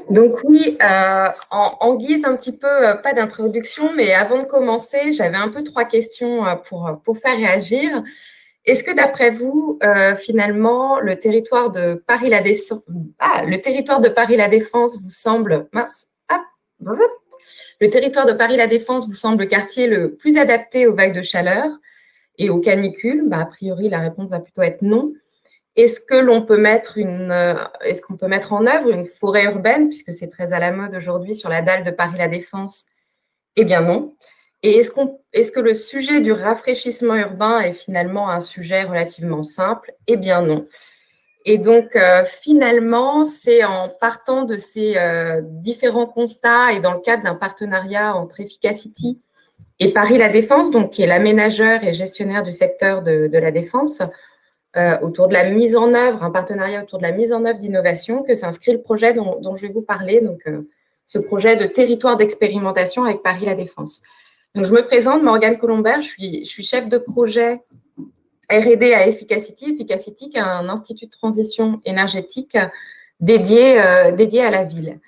Donc oui, en guise un petit peu, pas d'introduction, mais avant de commencer, j'avais un peu trois questions pour faire réagir. Est-ce que d'après vous, finalement, le territoire de Paris-La Défense, le territoire de Paris-La Défense vous semble, le territoire de Paris-La Défense vous semble le quartier le plus adapté aux vagues de chaleur et aux canicules? A priori, la réponse va plutôt être non. Est-ce qu'on peut mettre en œuvre une forêt urbaine, puisque c'est très à la mode aujourd'hui sur la dalle de Paris-La Défense? Eh bien non. Et est-ce que le sujet du rafraîchissement urbain est finalement un sujet relativement simple? Eh bien non. Et donc, finalement, c'est en partant de ces différents constats et dans le cadre d'un partenariat entre Efficacity et Paris-La Défense, donc, qui est l'aménageur et gestionnaire du secteur de la défense, autour de la mise en œuvre, un partenariat autour de la mise en œuvre d'innovation, que s'inscrit le projet dont je vais vous parler, donc ce projet de territoire d'expérimentation avec Paris-La Défense. Donc, je me présente, Morgane Colombert, je suis chef de projet R&D à Efficacity. Efficacity, qui est un institut de transition énergétique dédié à la ville.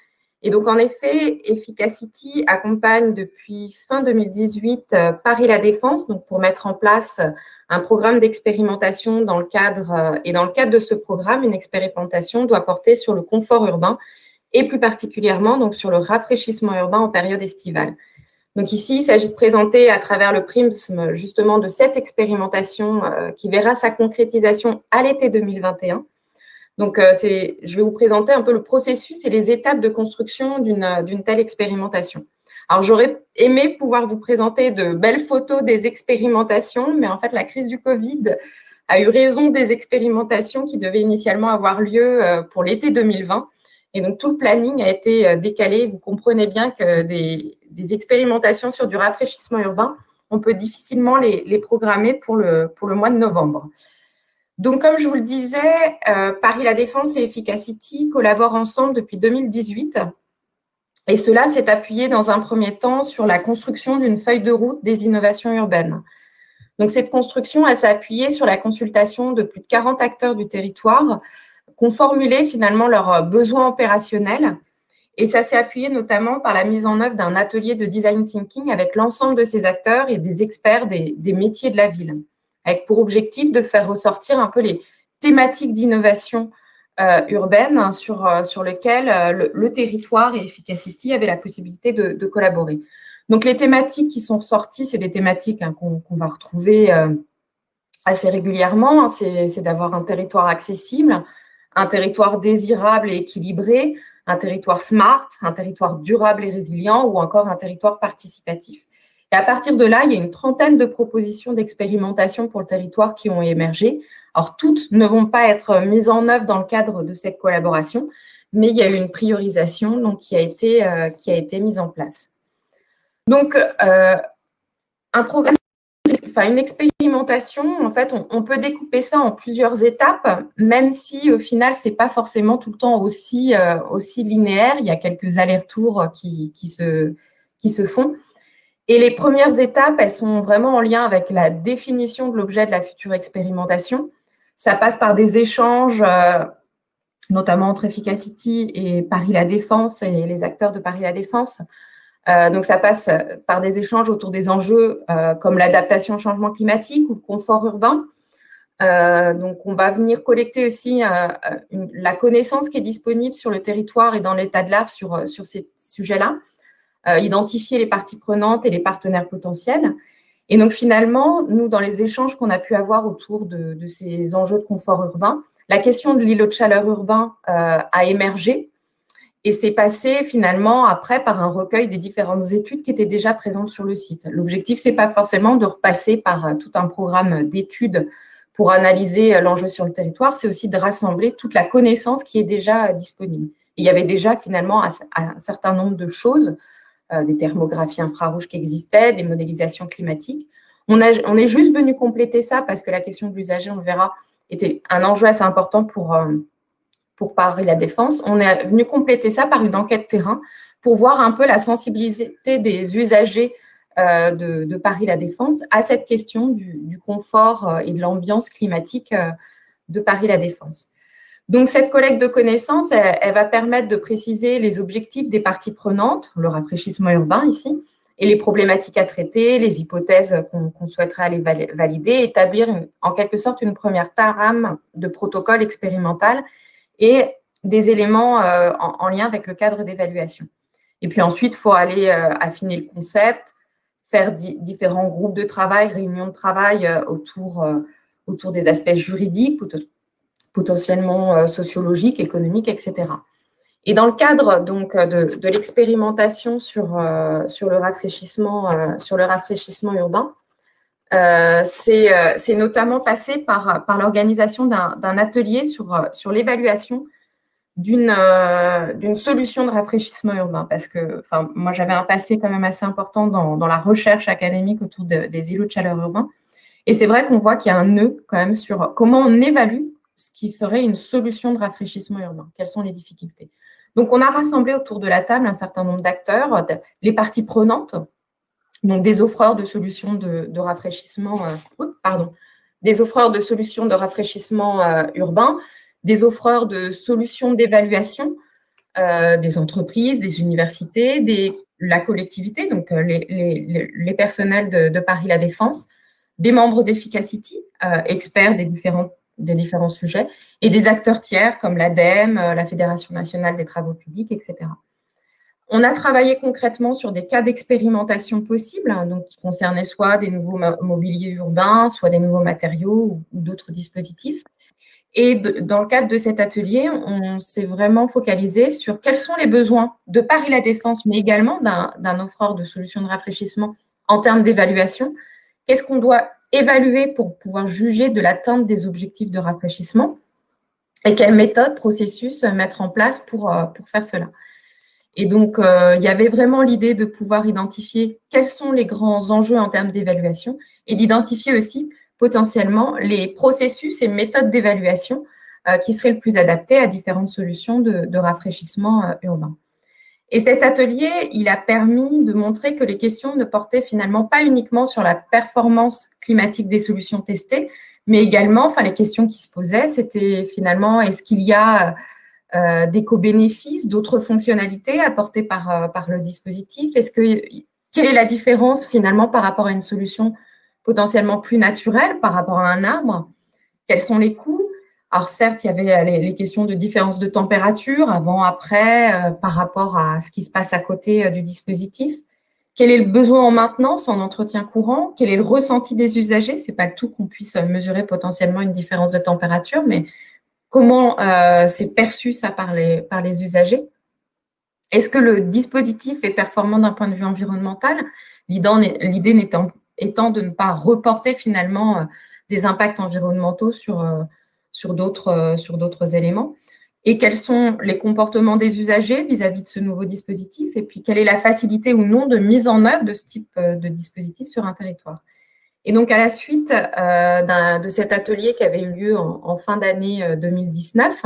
Et donc, en effet, Efficacity accompagne depuis fin 2018 Paris-La Défense, donc pour mettre en place un programme d'expérimentation dans le cadre de ce programme, une expérimentation doit porter sur le confort urbain et plus particulièrement donc sur le rafraîchissement urbain en période estivale. Donc ici, il s'agit de présenter à travers le prisme justement de cette expérimentation qui verra sa concrétisation à l'été 2021. Donc, je vais vous présenter un peu le processus et les étapes de construction d'une telle expérimentation. Alors, j'aurais aimé pouvoir vous présenter de belles photos des expérimentations, mais en fait, la crise du Covid a eu raison des expérimentations qui devaient initialement avoir lieu pour l'été 2020. Et donc, tout le planning a été décalé. Vous comprenez bien que des expérimentations sur du rafraîchissement urbain, on peut difficilement les programmer pour le mois de novembre. Donc, comme je vous le disais, Paris-La Défense et Efficacity collaborent ensemble depuis 2018. Et cela s'est appuyé dans un premier temps sur la construction d'une feuille de route des innovations urbaines. Donc, cette construction, elle s'est appuyée sur la consultation de plus de 40 acteurs du territoire qui ont formulé finalement leurs besoins opérationnels. Et ça s'est appuyé notamment par la mise en œuvre d'un atelier de design thinking avec l'ensemble de ces acteurs et des experts des métiers de la ville, avec pour objectif de faire ressortir un peu les thématiques d'innovation urbaine sur lesquelles le territoire et Efficacity avaient la possibilité de collaborer. Donc, les thématiques qui sont ressorties, c'est des thématiques qu'on va retrouver assez régulièrement. C'est d'avoir un territoire accessible, un territoire désirable et équilibré, un territoire smart, un territoire durable et résilient ou encore un territoire participatif. Et à partir de là, il y a une trentaine de propositions d'expérimentation pour le territoire qui ont émergé. Alors, toutes ne vont pas être mises en œuvre dans le cadre de cette collaboration, mais il y a eu une priorisation donc, qui a été mise en place. Donc, un programme, une expérimentation, en fait, on peut découper ça en plusieurs étapes, même si au final, ce n'est pas forcément tout le temps aussi linéaire. Il y a quelques allers-retours qui se font. Et les premières étapes, elles sont vraiment en lien avec la définition de l'objet de la future expérimentation. Ça passe par des échanges, notamment entre Efficacity et Paris-La Défense et les acteurs de Paris-La Défense. Donc, ça passe par des échanges autour des enjeux comme l'adaptation au changement climatique ou le confort urbain. Donc, on va venir collecter aussi la connaissance qui est disponible sur le territoire et dans l'état de l'art sur ces sujets-là. Identifier les parties prenantes et les partenaires potentiels. Et donc, finalement, nous, dans les échanges qu'on a pu avoir autour de ces enjeux de confort urbain, la question de l'îlot de chaleur urbain a émergé et s'est passé finalement après par un recueil des différentes études qui étaient déjà présentes sur le site. L'objectif, ce n'est pas forcément de repasser par tout un programme d'études pour analyser l'enjeu sur le territoire, c'est aussi de rassembler toute la connaissance qui est déjà disponible. Et il y avait déjà finalement un certain nombre de choses, des thermographies infrarouges qui existaient, des modélisations climatiques. On est juste venu compléter ça parce que la question de l'usager, on le verra, était un enjeu assez important pour Paris-La Défense. On est venu compléter ça par une enquête terrain pour voir un peu la sensibilité des usagers de Paris-La Défense à cette question du confort et de l'ambiance climatique de Paris-La Défense. Donc, cette collecte de connaissances, elle va permettre de préciser les objectifs des parties prenantes, le rafraîchissement urbain ici, et les problématiques à traiter, les hypothèses qu'on souhaiterait aller valider, établir en quelque sorte une première trame de protocole expérimental et des éléments en lien avec le cadre d'évaluation. Et puis ensuite, il faut aller affiner le concept, faire différents groupes de travail, réunions de travail autour des aspects juridiques, potentiellement sociologiques, économiques, etc. Et dans le cadre donc de l'expérimentation sur le rafraîchissement urbain, c'est notamment passé par l'organisation d'un atelier sur l'évaluation d'une solution de rafraîchissement urbain. Parce que moi, j'avais un passé quand même assez important dans la recherche académique autour des îlots de chaleur urbains. Et c'est vrai qu'on voit qu'il y a un nœud quand même sur comment on évalue ce qui serait une solution de rafraîchissement urbain. Quelles sont les difficultés? Donc, on a rassemblé autour de la table un certain nombre d'acteurs, les parties prenantes, donc des offreurs de solutions de rafraîchissement, des offreurs de solutions de rafraîchissement urbain, des offreurs de solutions d'évaluation, des entreprises, des universités, la collectivité, donc les personnels de Paris La Défense, des membres d'Efficacity, experts des différents sujets, et des acteurs tiers comme l'ADEME, la Fédération nationale des travaux publics, etc. On a travaillé concrètement sur des cas d'expérimentation possibles, donc qui concernaient soit des nouveaux mobiliers urbains, soit des nouveaux matériaux ou d'autres dispositifs. Et dans le cadre de cet atelier, on s'est vraiment focalisé sur quels sont les besoins de Paris La Défense, mais également d'un offreur de solutions de rafraîchissement en termes d'évaluation. Qu'est-ce qu'on doit évaluer pour pouvoir juger de l'atteinte des objectifs de rafraîchissement et quelles méthodes, processus mettre en place pour faire cela. Et donc, il y avait vraiment l'idée de pouvoir identifier quels sont les grands enjeux en termes d'évaluation et d'identifier aussi potentiellement les processus et méthodes d'évaluation qui seraient le plus adaptés à différentes solutions de rafraîchissement urbain. Et cet atelier, il a permis de montrer que les questions ne portaient finalement pas uniquement sur la performance climatique des solutions testées, mais également, les questions qui se posaient, c'était finalement, est-ce qu'il y a des co-bénéfices, d'autres fonctionnalités apportées par le dispositif? Quelle est la différence finalement par rapport à une solution potentiellement plus naturelle, par rapport à un arbre? Quels sont les coûts? Alors certes, il y avait les questions de différence de température, avant, après, par rapport à ce qui se passe à côté du dispositif. Quel est le besoin en maintenance, en entretien courant? Quel est le ressenti des usagers? Ce n'est pas le tout qu'on puisse mesurer potentiellement une différence de température, mais comment c'est perçu ça par les usagers? Est-ce que le dispositif est performant d'un point de vue environnemental? L'idée étant de ne pas reporter finalement des impacts environnementaux sur d'autres éléments. Et quels sont les comportements des usagers vis-à-vis de ce nouveau dispositif? Et puis, quelle est la facilité ou non de mise en œuvre de ce type de dispositif sur un territoire? Et donc, à la suite de cet atelier qui avait eu lieu en fin d'année 2019,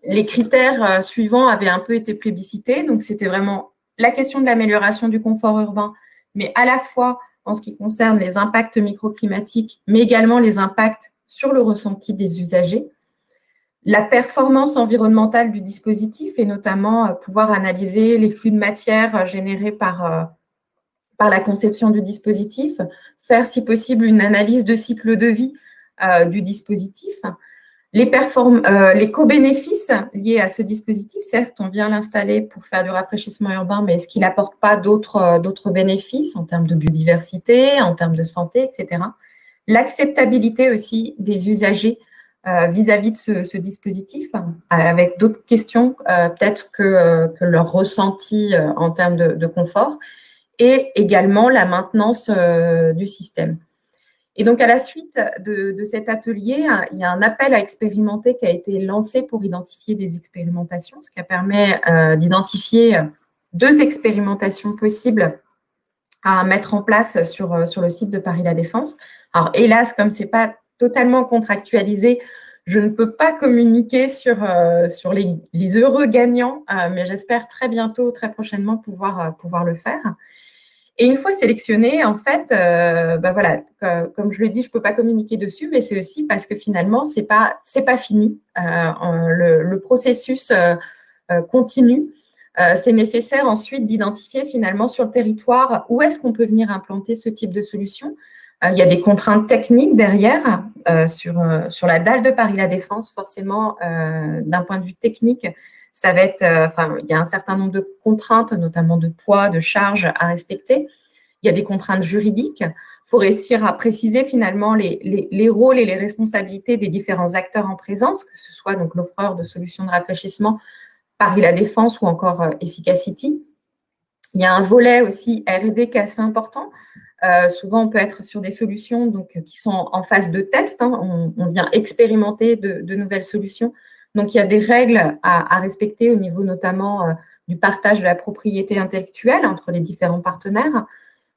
les critères suivants avaient un peu été plébiscités. Donc, c'était vraiment la question de l'amélioration du confort urbain, mais à la fois en ce qui concerne les impacts microclimatiques, mais également les impacts sur le ressenti des usagers, la performance environnementale du dispositif et notamment pouvoir analyser les flux de matière générés par la conception du dispositif, faire si possible une analyse de cycle de vie du dispositif, les co-bénéfices liés à ce dispositif. Certes, on vient l'installer pour faire du rafraîchissement urbain, mais est-ce qu'il n'apporte pas d'autres bénéfices en termes de biodiversité, en termes de santé, etc. L'acceptabilité aussi des usagers vis-à-vis de ce dispositif, avec d'autres questions peut-être que leur ressenti en termes de confort, et également la maintenance du système. Et donc, à la suite de cet atelier, il y a un appel à expérimenter qui a été lancé pour identifier des expérimentations, ce qui permet d'identifier 2 expérimentations possibles à mettre en place sur le site de Paris La Défense. Alors, hélas, comme ce n'est pas totalement contractualisé, je ne peux pas communiquer sur les heureux gagnants, mais j'espère très bientôt, très prochainement, pouvoir le faire. Et une fois sélectionné, en fait, voilà, comme je l'ai dit, je ne peux pas communiquer dessus, mais c'est aussi parce que finalement, c'est pas fini. Le processus continue. C'est nécessaire ensuite d'identifier finalement sur le territoire où est-ce qu'on peut venir implanter ce type de solution. Il y a des contraintes techniques derrière sur la dalle de Paris La Défense, forcément, d'un point de vue technique. Ça va être, il y a un certain nombre de contraintes, notamment de poids, de charges à respecter. Il y a des contraintes juridiques. Il faut réussir à préciser finalement les rôles et les responsabilités des différents acteurs en présence, que ce soit donc l'offreur de solutions de rafraîchissement, Paris La Défense ou encore Efficacity. Il y a un volet aussi R&D qui est assez important. Souvent, on peut être sur des solutions qui sont en phase de test. On vient expérimenter de nouvelles solutions. Donc, il y a des règles à respecter au niveau notamment du partage de la propriété intellectuelle entre les différents partenaires.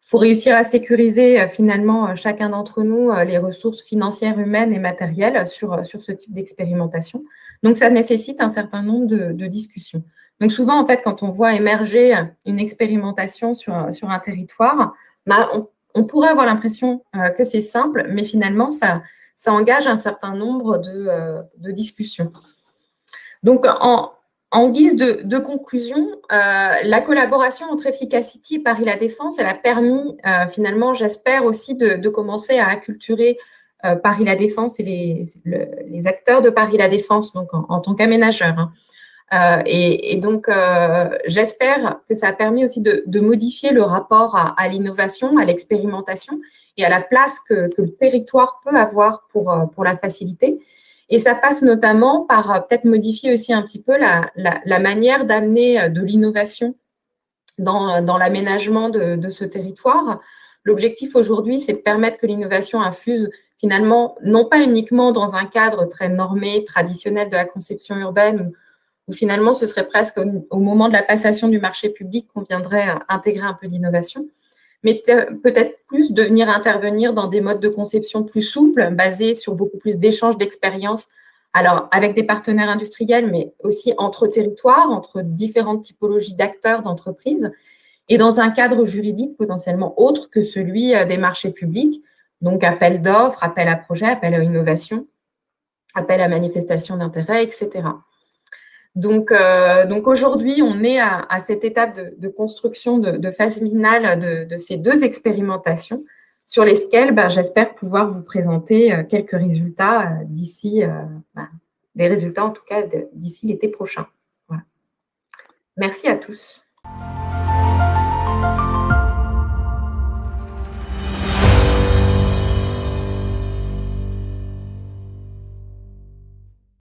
Il faut réussir à sécuriser finalement chacun d'entre nous les ressources financières, humaines et matérielles sur ce type d'expérimentation. Donc, ça nécessite un certain nombre de discussions. Donc, souvent, en fait, quand on voit émerger une expérimentation sur un territoire, on pourrait avoir l'impression que c'est simple, mais finalement, ça engage un certain nombre de discussions. Donc, en guise de conclusion, la collaboration entre Efficacity et Paris La Défense, elle a permis finalement, j'espère aussi, de commencer à acculturer Paris La Défense et les acteurs de Paris La Défense donc en tant qu'aménageurs. Et donc, j'espère que ça a permis aussi de modifier le rapport à l'innovation, à l'expérimentation et à la place que le territoire peut avoir pour la faciliter. Et ça passe notamment par peut-être modifier aussi un petit peu la manière d'amener de l'innovation dans l'aménagement de ce territoire. L'objectif aujourd'hui, c'est de permettre que l'innovation infuse finalement, non pas uniquement dans un cadre très normé, traditionnel de la conception urbaine, où finalement ce serait presque au moment de la passation du marché public qu'on viendrait intégrer un peu d'innovation, mais peut-être plus de venir intervenir dans des modes de conception plus souples, basés sur beaucoup plus d'échanges d'expériences, alors avec des partenaires industriels, mais aussi entre territoires, entre différentes typologies d'acteurs, d'entreprises, et dans un cadre juridique potentiellement autre que celui des marchés publics, donc appel d'offres, appel à projet, appel à innovation, appel à manifestation d'intérêt, etc. Donc aujourd'hui, on est à cette étape de construction de phase finale de ces deux expérimentations sur lesquelles j'espère pouvoir vous présenter quelques résultats d'ici, des résultats en tout cas d'ici l'été prochain. Voilà. Merci à tous.